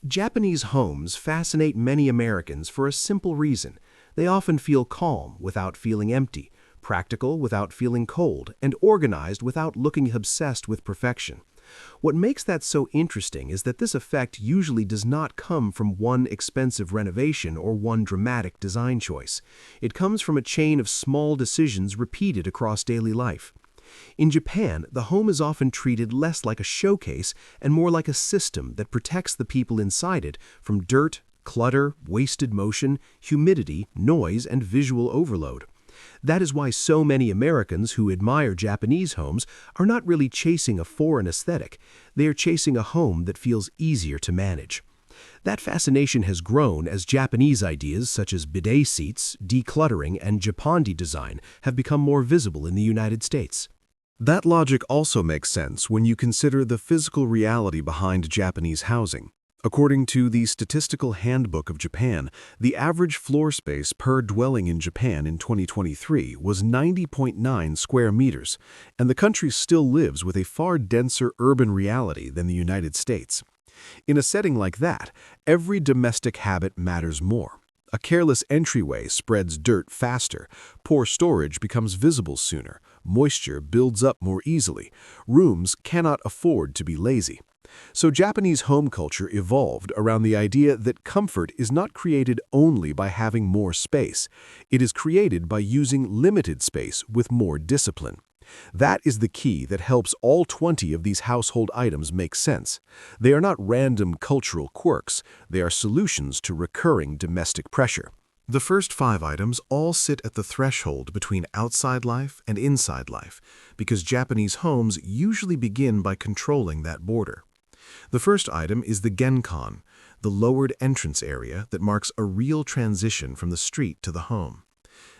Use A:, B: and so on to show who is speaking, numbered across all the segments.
A: Japanese homes fascinate many Americans for a simple reason. They often feel calm without feeling empty, practical without feeling cold, and organized without looking obsessed with perfection. What makes that so interesting is that this effect usually does not come from one expensive renovation or one dramatic design choice. It comes from a chain of small decisions repeated across daily life. In Japan, the home is often treated less like a showcase and more like a system that protects the people inside it from dirt, clutter, wasted motion, humidity, noise, and visual overload. That is why so many Americans who admire Japanese homes are not really chasing a foreign aesthetic. They are chasing a home that feels easier to manage. That fascination has grown as Japanese ideas such as bidet seats, decluttering, and Japandi design have become more visible in the United States.
B: That logic also makes sense when you consider the physical reality behind Japanese housing. According to the Statistical Handbook of Japan, the average floor space per dwelling in Japan in 2023 was 90.9 square meters, and the country still lives with a far denser urban reality than the United States. In a setting like that, every domestic habit matters more. A careless entryway spreads dirt faster, poor storage becomes visible sooner, moisture builds up more easily, rooms cannot afford to be lazy. So Japanese home culture evolved around the idea that comfort is not created only by having more space. It is created by using limited space with more discipline. That is the key that helps all 20 of these household items make sense. They are not random cultural quirks, they are solutions to recurring domestic pressure. The first 5 items all sit at the threshold between outside life and inside life, because Japanese homes usually begin by controlling that border. The first item is the genkan, the lowered entrance area that marks a real transition from the street to the home.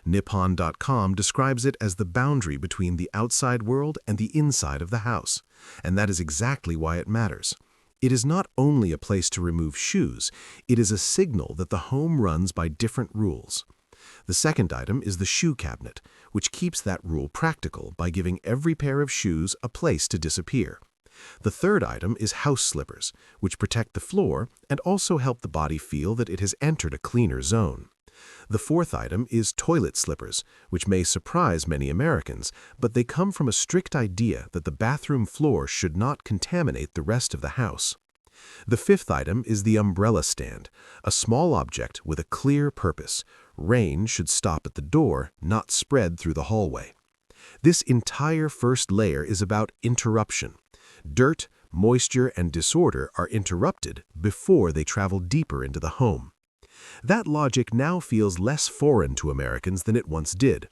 B: Nippon.com describes it as the boundary between the outside world and the inside of the house, and that is exactly why it matters. It is not only a place to remove shoes, it is a signal that the home runs by different rules. The second item is the shoe cabinet, which keeps that rule practical by giving every pair of shoes a place to disappear. The third item is house slippers, which protect the floor and also help the body feel that it has entered a cleaner zone. The fourth item is toilet slippers, which may surprise many Americans, but they come from a strict idea that the bathroom floor should not contaminate the rest of the house. The fifth item is the umbrella stand, a small object with a clear purpose. Rain should stop at the door, not spread through the hallway. This entire first layer is about interruption. Dirt, moisture, and disorder are interrupted before they travel deeper into the home. That logic now feels less foreign to Americans than it once did.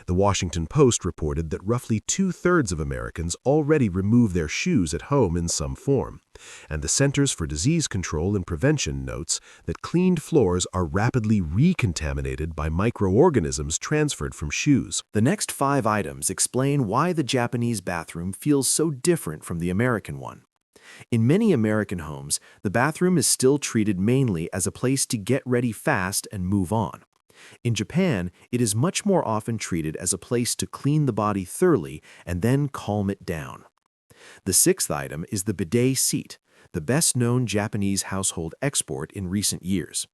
B: The Washington Post reported that roughly 2/3 of Americans already remove their shoes at home in some form, and the Centers for Disease Control and Prevention notes that cleaned floors are rapidly recontaminated by microorganisms transferred from shoes.
C: The next 5 items explain why the Japanese bathroom feels so different from the American one. In many American homes, the bathroom is still treated mainly as a place to get ready fast and move on. In Japan, it is much more often treated as a place to clean the body thoroughly and then calm it down. The 6th item is the bidet seat, the best-known Japanese household export in recent years.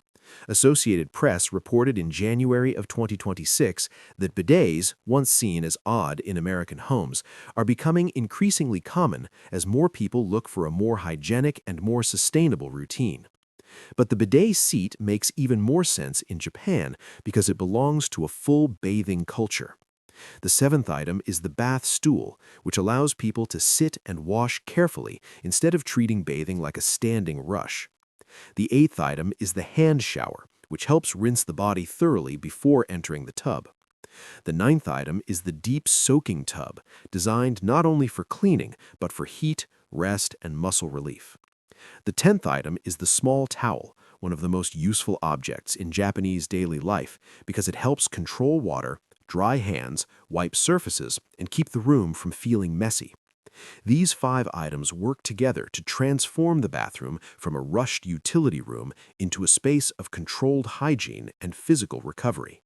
C: Associated Press reported in January of 2026 that bidets, once seen as odd in American homes, are becoming increasingly common as more people look for a more hygienic and more sustainable routine. But the bidet seat makes even more sense in Japan because it belongs to a full bathing culture. The 7th item is the bath stool, which allows people to sit and wash carefully instead of treating bathing like a standing rush. The 8th item is the hand shower, which helps rinse the body thoroughly before entering the tub. The 9th item is the deep soaking tub, designed not only for cleaning, but for heat, rest, and muscle relief. The 10th item is the small towel, one of the most useful objects in Japanese daily life because it helps control water, dry hands, wipe surfaces, and keep the room from feeling messy. These 5 items work together to transform the bathroom from a rushed utility room into a space of controlled hygiene and physical recovery.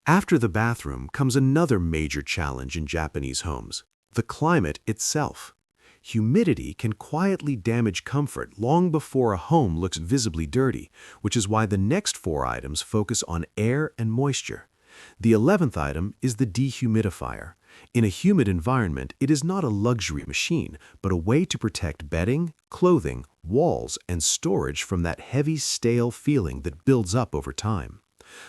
B: After the bathroom comes another major challenge in Japanese homes: the climate itself. Humidity can quietly damage comfort long before a home looks visibly dirty, which is why the next 4 items focus on air and moisture. The 11th item is the dehumidifier. In a humid environment, it is not a luxury machine, but a way to protect bedding, clothing, walls, and storage from that heavy, stale feeling that builds up over time.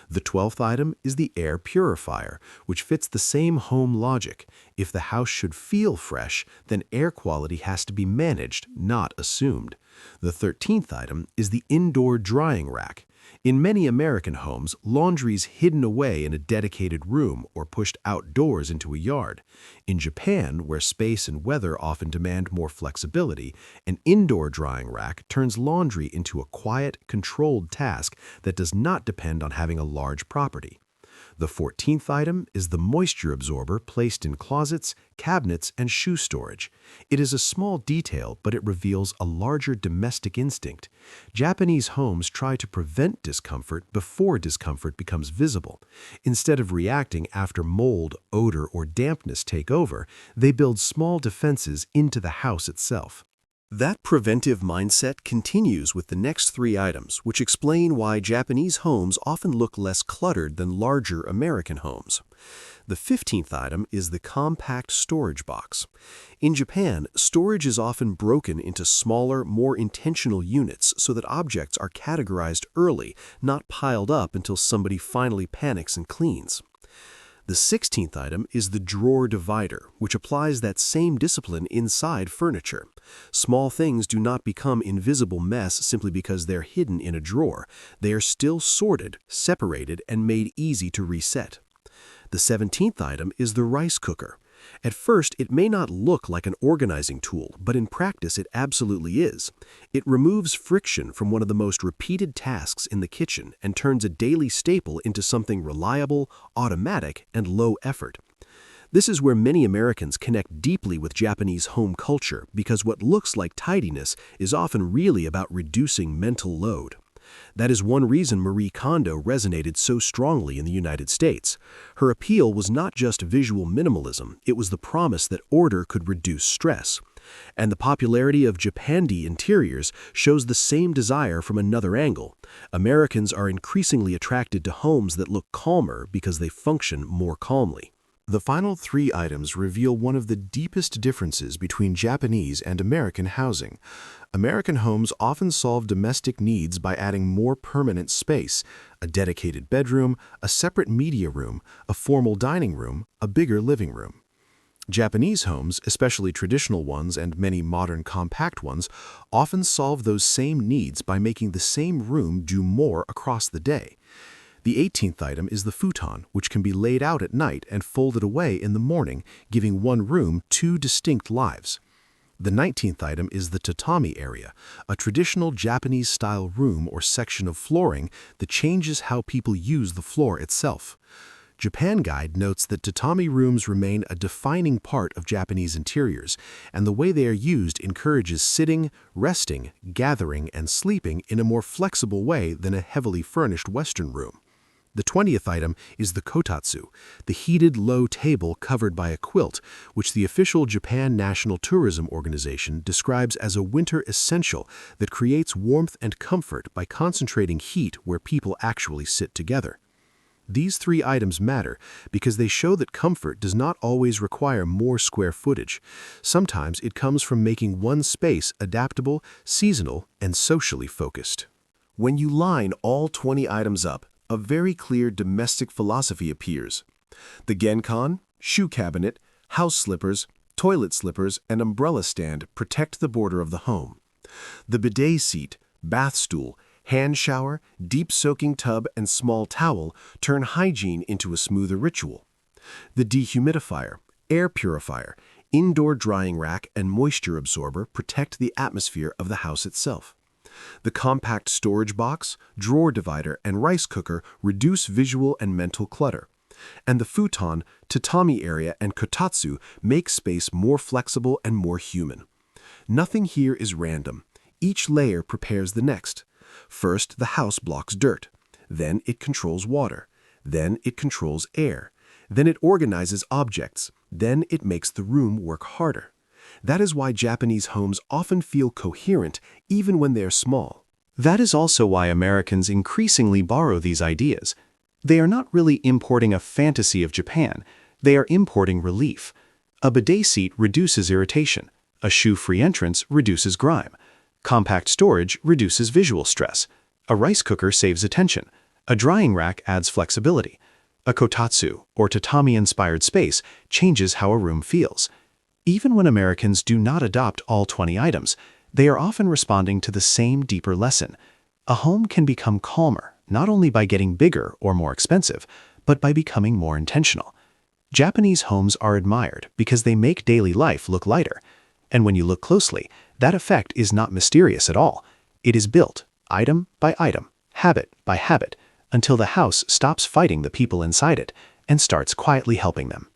B: The 12th item is the air purifier, which fits the same home logic. If the house should feel fresh, then air quality has to be managed, not assumed. The 13th item is the indoor drying rack. In many American homes, laundry is hidden away in a dedicated room or pushed outdoors into a yard. In Japan, where space and weather often demand more flexibility, an indoor drying rack turns laundry into a quiet, controlled task that does not depend on having a large property. The 14th item is the moisture absorber placed in closets, cabinets, and shoe storage. It is a small detail, but it reveals a larger domestic instinct. Japanese homes try to prevent discomfort before discomfort becomes visible. Instead of reacting after mold, odor, or dampness take over, they build small defenses into the house itself. That preventive mindset continues with the next 3 items, which explain why Japanese homes often look less cluttered than larger American homes. The 15th item is the compact storage box. In Japan, storage is often broken into smaller, more intentional units so that objects are categorized early, not piled up until somebody finally panics and cleans. The 16th item is the drawer divider, which applies that same discipline inside furniture. Small things do not become invisible mess simply because they're hidden in a drawer. They are still sorted, separated, and made easy to reset. The 17th item is the rice cooker. At first, it may not look like an organizing tool, but in practice it absolutely is. It removes friction from one of the most repeated tasks in the kitchen and turns a daily staple into something reliable, automatic, and low effort. This is where many Americans connect deeply with Japanese home culture because what looks like tidiness is often really about reducing mental load. That is one reason Marie Kondo resonated so strongly in the United States. Her appeal was not just visual minimalism, it was the promise that order could reduce stress. And the popularity of Japandi interiors shows the same desire from another angle. Americans are increasingly attracted to homes that look calmer because they function more calmly. The final 3 items reveal one of the deepest differences between Japanese and American housing. American homes often solve domestic needs by adding more permanent space, a dedicated bedroom, a separate media room, a formal dining room, a bigger living room. Japanese homes, especially traditional ones and many modern compact ones, often solve those same needs by making the same room do more across the day. The 18th item is the futon, which can be laid out at night and folded away in the morning, giving one room 2 distinct lives. The 19th item is the tatami area, a traditional Japanese-style room or section of flooring that changes how people use the floor itself. Japan Guide notes that tatami rooms remain a defining part of Japanese interiors, and the way they are used encourages sitting, resting, gathering, and sleeping in a more flexible way than a heavily furnished Western room. The 20th item is the kotatsu, the heated low table covered by a quilt, which the official Japan National Tourism Organization describes as a winter essential that creates warmth and comfort by concentrating heat where people actually sit together. These 3 items matter because they show that comfort does not always require more square footage. Sometimes it comes from making one space adaptable, seasonal, and socially focused. When you line all 20 items up, a very clear domestic philosophy appears. The genkan, shoe cabinet, house slippers, toilet slippers, and umbrella stand protect the border of the home. The bidet seat, bath stool, hand shower, deep soaking tub, and small towel turn hygiene into a smoother ritual. The dehumidifier, air purifier, indoor drying rack, and moisture absorber protect the atmosphere of the house itself. The compact storage box, drawer divider, and rice cooker reduce visual and mental clutter. And the futon, tatami area, and kotatsu make space more flexible and more human. Nothing here is random. Each layer prepares the next. First, the house blocks dirt. Then it controls water. Then it controls air. Then it organizes objects. Then it makes the room work harder.
A: That is why Japanese homes often feel coherent even when they're small.
B: That is also why Americans increasingly borrow these ideas. They are not really importing a fantasy of Japan, they are importing relief. A bidet seat reduces irritation. A shoe-free entrance reduces grime. Compact storage reduces visual stress. A rice cooker saves attention. A drying rack adds flexibility. A kotatsu, or tatami-inspired space, changes how a room feels. Even when Americans do not adopt all 20 items, they are often responding to the same deeper lesson. A home can become calmer, not only by getting bigger or more expensive, but by becoming more intentional. Japanese homes are admired because they make daily life look lighter. And when you look closely, that effect is not mysterious at all. It is built, item by item, habit by habit, until the house stops fighting the people inside it and starts quietly helping them.